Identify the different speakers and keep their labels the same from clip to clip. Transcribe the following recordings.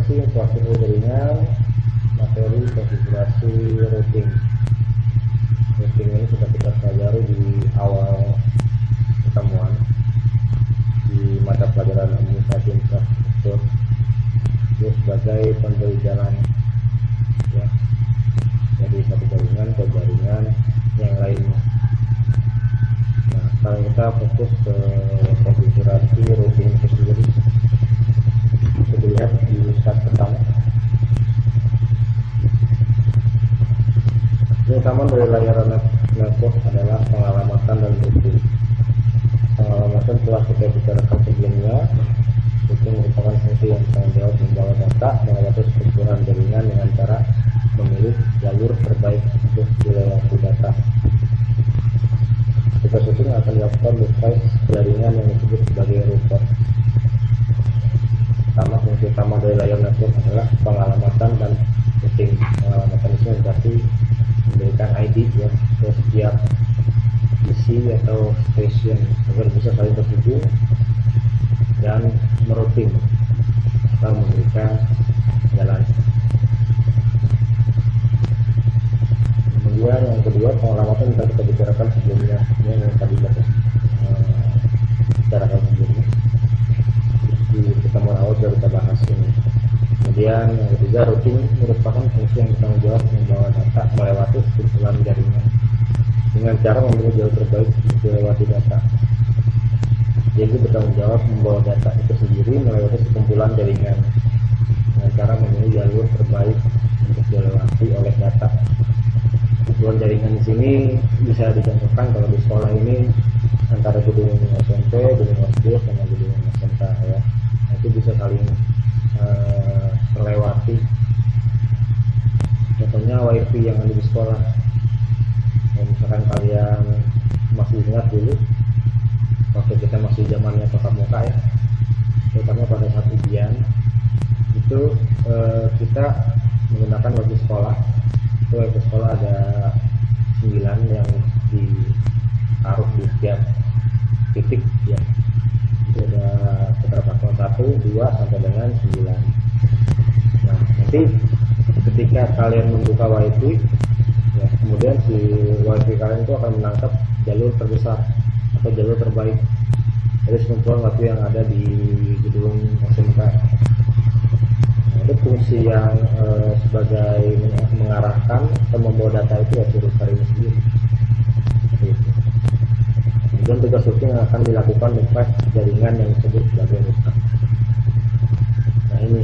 Speaker 1: konfigurasi infrastruktur jaringan, materi konfigurasi routing. Routing ini sudah kita pelajari di awal pertemuan di mata pelajaran administrasi infrastruktur, itu sebagai pemberi jalan ya, dari satu jaringan ke jaringan yang lainnya. Nah, sekarang kita fokus ke konfigurasi routing itu sendiri. Kita lihat di slide pertama. Yang utama dari layar network adalah pengalamatan dan routing. Pengalamatan telah kita bicarakan sebelumnya. Routing merupakan fungsi yang bertanggung jawab membawa data melewati strukturan jaringan dengan cara memilih jalur terbaik untuk dilewati data. Tugas routing akan dilakukan device jaringan yang disebut sebagai router. Pertama, fungsi utama dari layar network adalah pengalamatan dan routing. Pengalamatan itu berarti memberikan ID ya ke setiap PC atau station agar bisa saling terhubung, dan merouting atau memberikan jalan. Kemudian yang kedua, pengalamatan kita bicarakan sebelumnya, ini yang tadi kita bicarakan sebelumnya di pertemuan awal baru kita bahas ini. Kemudian yang ketiga, routing merupakan fungsi yang bertanggung jawab membawa data melewati strukturan jaringan dengan cara memilih jalur terbaik untuk dilewati data. Jadi bertanggung jawab membawa data itu sendiri melewati sekumpulan jaringan dengan cara memilih jalur terbaik untuk dilewati oleh data. Sekumpulan jaringan di sini bisa dicontohkan kalau di sekolah ini antara gedung SMP, gedung SD, sama gedung SMK ya. Nah, itu bisa saling terlewati. Contohnya wifi yang ada di sekolah. Kalau misalkan kalian masih ingat dulu waktu kita masih zamannya tatap muka ya, terutama pada saat ujian itu kita menggunakan wifi sekolah. Itu wifi sekolah ada 9 yang ditaruh di setiap titik ya. Itu ada keterpaksaan 1, 2 sampai dengan 9. Nah, nanti ketika kalian membuka wifi ya, kemudian si wifi kalian itu akan menangkap jalur terbesar atau jalur terbaik dari sekumpulan wifi yang ada di gedung SMK. Nah, itu fungsi yang sebagai mengarahkan atau membawa data itu ya si router ini sendiri. Dan tugas routing yang akan dilakukan device jaringan yang disebut sebagai router. Nah, ini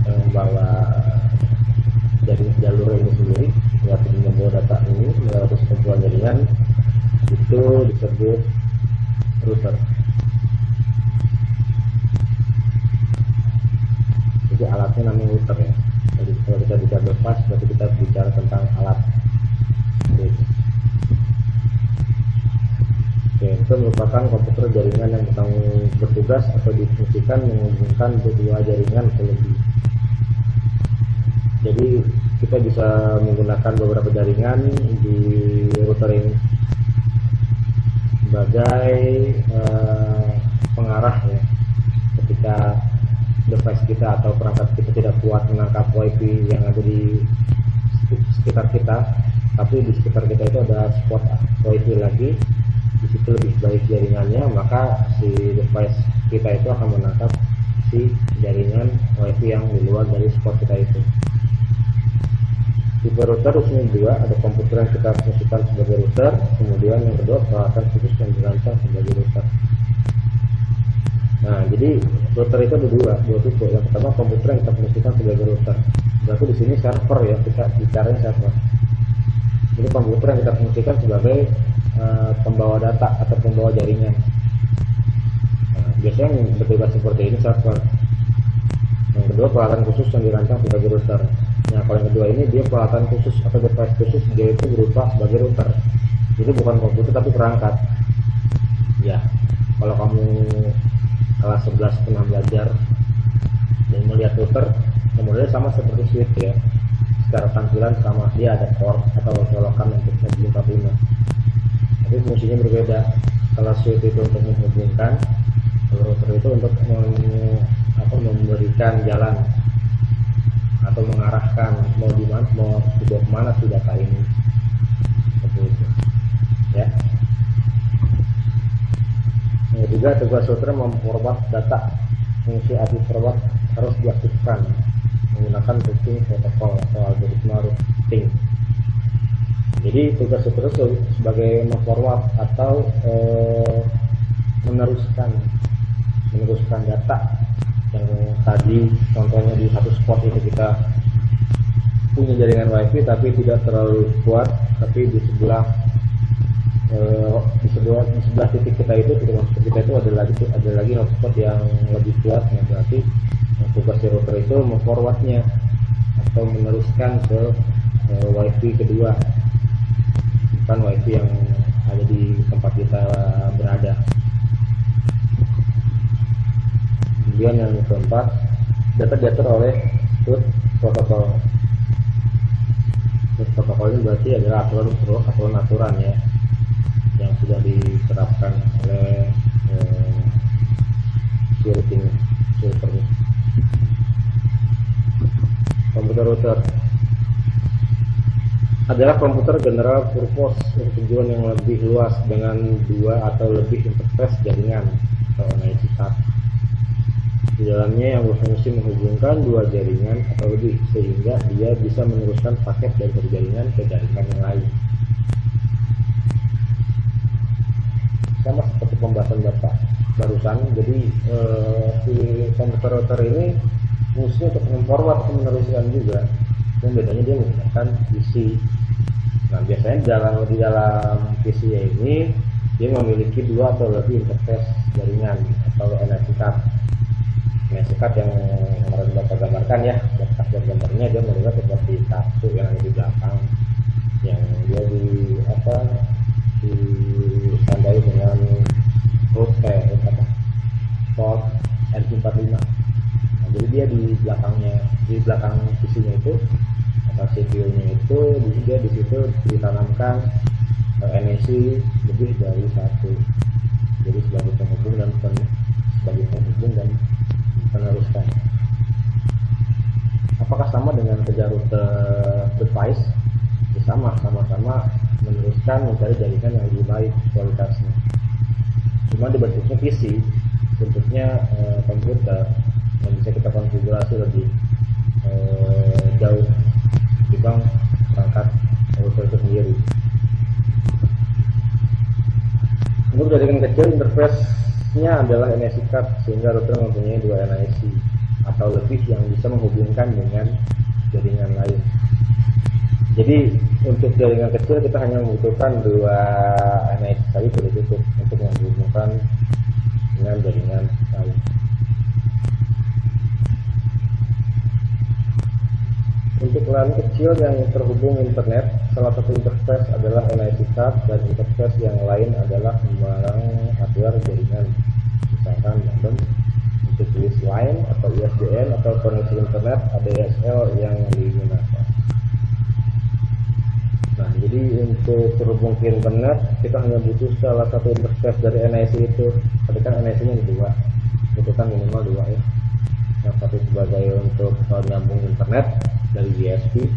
Speaker 1: membawa jalur ini sendiri, waktu membawa data ini melewati sekumpulan jaringan itu disebut router. Jadi alatnya namanya router ya. Jadi kalau kita bicara device berarti kita bicara tentang alat. Oke, itu merupakan komputer jaringan yang bertugas atau difungsikan menghubungkan kedua jaringan atau lebih. Jadi kita bisa menggunakan beberapa jaringan di router ini sebagai pengarah ya. Ketika device kita atau perangkat kita tidak kuat menangkap wifi yang ada di sekitar kita, tapi di sekitar kita itu ada spot wifi lagi, di situ lebih baik jaringannya, maka si device kita itu akan menangkap si jaringan wifi yang di luar dari spot kita itu. Tipe router ini dua, ada komputer yang kita fungsikan sebagai router, kemudian yang kedua peralatan khusus yang dirancang sebagai router. Nah, jadi router itu ada dua tipe. Yang pertama komputer yang kita fungsikan sebagai router. Berarti di sini server ya, kita bicaranya server. Ini komputer yang kita fungsikan sebagai pembawa data atau pembawa jaringan. Nah, biasanya yang bertugas seperti ini server. Yang kedua peralatan khusus yang dirancang sebagai router. Nah, kalau yang kedua ini dia peralatan khusus atau device khusus, dia itu berupa sebagai router. Jadi bukan komputer tapi perangkat. Ya, kalau kamu kelas 11 pernah belajar dan melihat router, modelnya sama seperti switch ya. Secara tampilan sama, dia ada port atau colokan untuk 145. Tapi fungsinya berbeda. Kalau switch itu untuk menghubungkan, kalau router itu untuk memberikan jalan atau mengarahkan mau di mana, mau dibawa kemana si data ini, seperti itu ya. Nah, juga tugas router memforward data. Fungsi API forward harus diaktifkan menggunakan routing protokol atau algoritma routing. Jadi tugas router sebagai memforward atau meneruskan data yang tadi contohnya di satu spot itu kita punya jaringan wifi tapi tidak terlalu kuat, tapi di sebelah titik kita itu, titik hotspot kita itu ada lagi hotspot yang lebih kuat. Nah, berarti tugas router itu memforwardnya atau meneruskan ke wifi kedua, bukan wifi yang ada di tempat kita berada. Kemudian yang keempat, data diatur oleh root protokol. Root protokol ini berarti adalah aturan ya yang sudah diterapkan oleh routing router. Komputer router adalah komputer general purpose untuk tujuan yang lebih luas dengan dua atau lebih interface jaringan atau NIC card. Di dalamnya yang berfungsi menghubungkan dua jaringan atau lebih, sehingga dia bisa meneruskan paket dari satu jaringan ke jaringan yang lain. Sama seperti pembahasan data barusan, jadi si komputer router ini fungsinya untuk memforward atau meneruskan juga, dan bedanya dia menggunakan PC. Nah, biasanya di dalam PC ini dia memiliki dua atau lebih interface jaringan atau NIC card. NIC card yang kemarin Bapak gambarkan ya, Bapak gambarnya dia melihat seperti kartu yang ada di belakang, yang dia ditandai dengan port RJ45. Nah, jadi dia di belakang PC-nya itu atau CPU-nya itu dia di situ ditanamkan NIC lebih dari satu. Jadi sebagai penghubung dan peneruskan. Apakah sama dengan kerja router device? Ya, sama-sama meneruskan mencari jaringan yang lebih baik kualitasnya. Cuma dibentuknya PC, bentuknya komputer yang bisa kita konfigurasi lebih jauh dibanding perangkat router itu sendiri. Untuk jaringan kecil, interface-nya adalah NIC card, sehingga router mempunyai dua NIC atau lebih yang bisa menghubungkan dengan jaringan lain. Jadi untuk jaringan kecil kita hanya membutuhkan dua NIC saja sudah cukup untuk menghubungkan dengan jaringan lain. Untuk LAN kecil yang terhubung internet, salah satu interface adalah NIC card dan interface yang lain adalah barang hardware jaringan, misalkan modem untuk tulis line atau ISDN atau koneksi internet ADSL yang digunakan. Nah, jadi untuk terhubung ke internet kita hanya butuh salah satu interface dari NIC itu. Tadi kan NIC-nya dua, butuhkan minimal dua ya. Yang satu sebagai untuk menyambung internet dari ISP.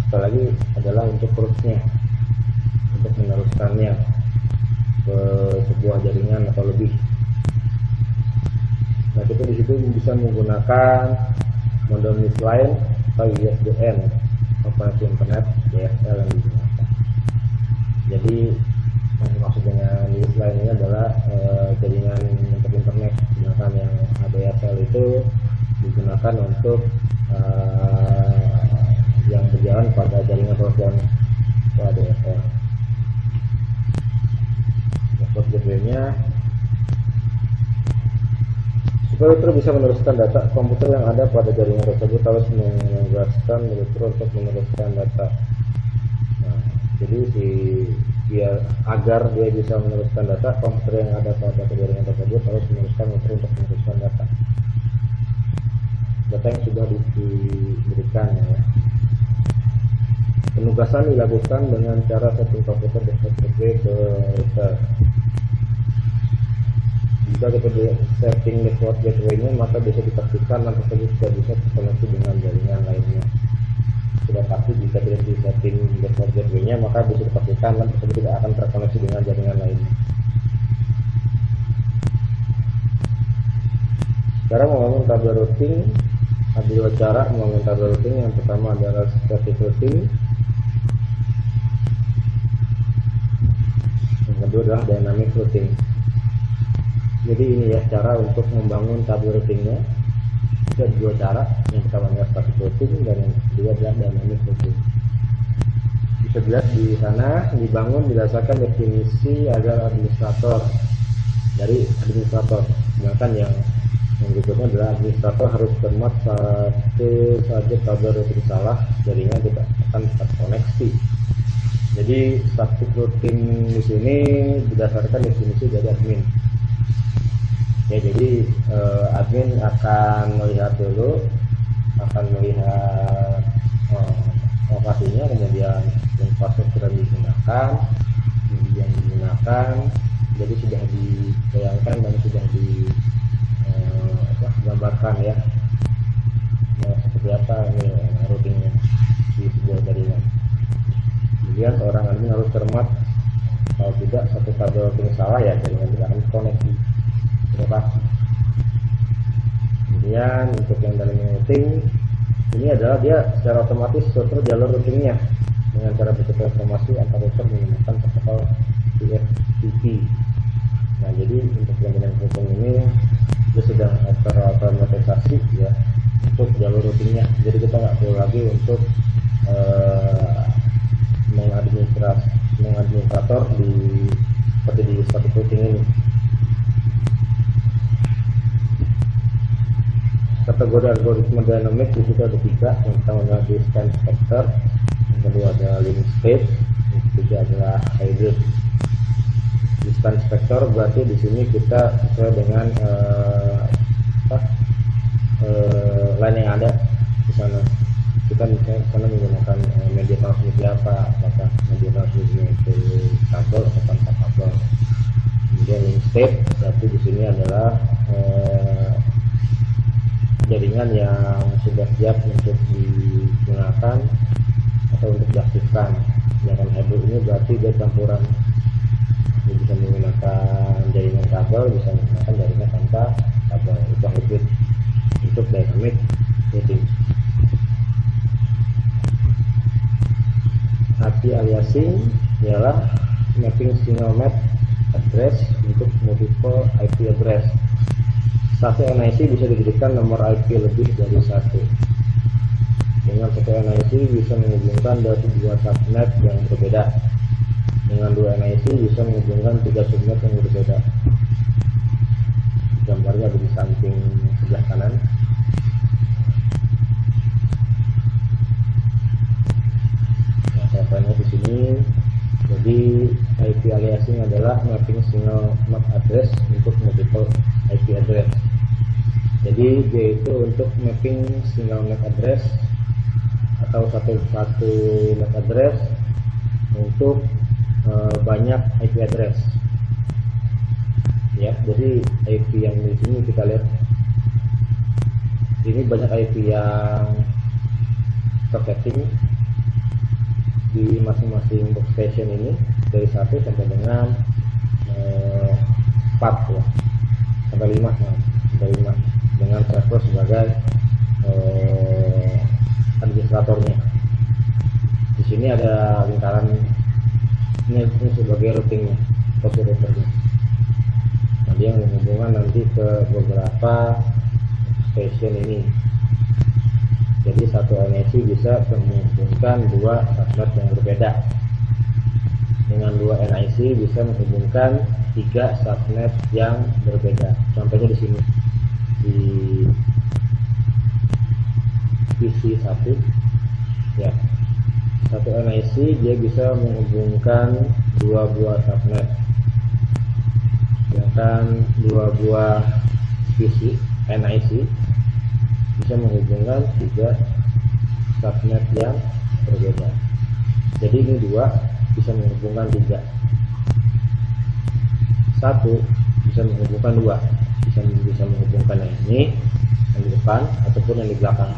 Speaker 1: Sekali lagi adalah untuk rootnya, untuk meneruskannya ke sebuah jaringan atau lebih. Nah, kita di situ bisa menggunakan modem line atau ISDN, koneksi internet DSL yang digunakan. Jadi yang dimaksud dengan line ini adalah jaringan untuk internet, sedangkan yang ADSL itu digunakan untuk yang berjalan pada jaringan telepon atau ADSL. Untuk gateway-nya, supaya router bisa meneruskan data, komputer yang ada pada jaringan tersebut harus menugaskan router untuk meneruskan data. Nah, jadi agar dia bisa meneruskan data, komputer yang ada pada jaringan tersebut harus meneruskan router untuk meneruskan data yang sudah diberikan ya. Penugasan dilakukan dengan cara setting komputer gateway ke router. Jika jika kita di setting network gateway-nya, maka bisa dipastikan LAN tersebut tidak bisa terkoneksi dengan jaringan lainnya. Sudah pasti jika tidak di setting network gateway-nya, maka bisa dipastikan LAN tersebut tidak akan terkoneksi dengan jaringan lainnya. Sekarang membangun tabel routing, ada dua cara membangun tabel routing. Yang pertama adalah static routing, yang kedua adalah dynamic routing. Jadi ini ya cara untuk membangun tabel routingnya. Ada dua cara, yang pertama adalah static routing dan yang kedua adalah dynamic routing. Bisa dilihat di sana dibangun berdasarkan definisi agar administrator dari administrator, sedangkan yang berikutnya adalah administrator harus cermat satu saja tabel routing salah, jaringan tidak akan terkoneksi. Jadi static routing di sini berdasarkan definisi dari admin. Ya, jadi admin akan melihat dulu, akan melihat lokasinya, kemudian infrastruktur yang digunakan, yang digunakan. Jadi sudah dibayangkan dan sudah digambarkan ya, seperti apa ini routingnya di sebuah jaringan. Kemudian seorang admin harus cermat, kalau tidak satu tabel routing salah ya jaringan tidak akan terkoneksi. Kemudian untuk yang dalam routing ini adalah dia secara otomatis sesuai jalur routingnya dengan cara bertukar informasi antar router menggunakan protokol TFTP. Nah, jadi untuk yang dalam routing ini dia sedang terotomatisasi ya untuk jalur routingnya. Jadi kita nggak perlu lagi untuk mengadministrator seperti di static routing ini. Kategori algoritma dynamic di situ ada tiga. Yang pertama adalah distance vector, yang kedua adalah link state, yang ketiga adalah hybrid. Distance vector berarti di sini kita sesuai dengan line yang ada di sana. Kita misalnya sana menggunakan media transmisi apa, apakah media transmisi itu kabel atau tanpa kabel. Kemudian link state berarti di sini adalah jaringan yang sudah siap untuk digunakan atau untuk diaktifkan. Sedangkan hybrid ini berarti dia campuran, dia bisa menggunakan jaringan kabel, bisa menggunakan jaringan tanpa kabel. Itu hybrid untuk dynamic routing. API aliasing ialah mapping single MAC address untuk multiple IP address. Satu NIC bisa dijadikan nomor IP lebih dari satu. Dengan satu NIC bisa menghubungkan dari dua subnet yang berbeda. Dengan dua NIC bisa menghubungkan tiga subnet yang berbeda. Gambarnya ada di samping sebelah kanan. Nah, saya lihat di sini. Jadi IP aliasing adalah mapping single MAC address untuk multiple IP address. Jadi dia itu untuk mapping single MAC address atau satu MAC address untuk banyak IP address. Ya, jadi IP yang di sini kita lihat ini banyak IP yang tersetting di masing-masing workstation ini dari 1 sampai dengan 4 ya, sampai 5 dengan server sebagai administratornya. Di sini ada lingkaran ini sebagai routingnya, pos routernya. Nah, dia menghubungkan nanti ke beberapa station ini. Jadi satu NIC bisa menghubungkan dua subnet yang berbeda. Dengan dua NIC bisa menghubungkan tiga subnet yang berbeda. Contohnya di sini di PC1 ya, satu NIC dia bisa menghubungkan dua buah subnet, sedangkan dua buah PC NIC bisa menghubungkan tiga subnet yang berbeda. Jadi ini dua bisa menghubungkan tiga. Satu bisa menghubungkan dua, bisa menghubungkan yang ini, yang di depan ataupun yang di belakang.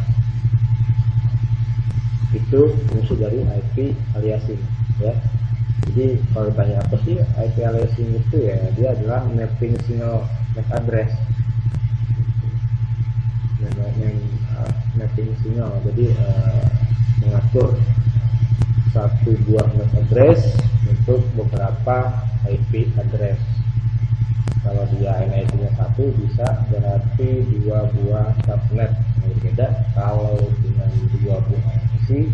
Speaker 1: Itu fungsi dari IP aliasing ya. Jadi kalau ditanya apa sih IP aliasing itu, ya dia adalah mapping single MAC address, mapping single. Jadi mengatur satu buah MAC address untuk beberapa IP address. Kalau dia NIC-nya satu, bisa berarti dua buah subnet yang berbeda. Kalau dengan dua buah NIC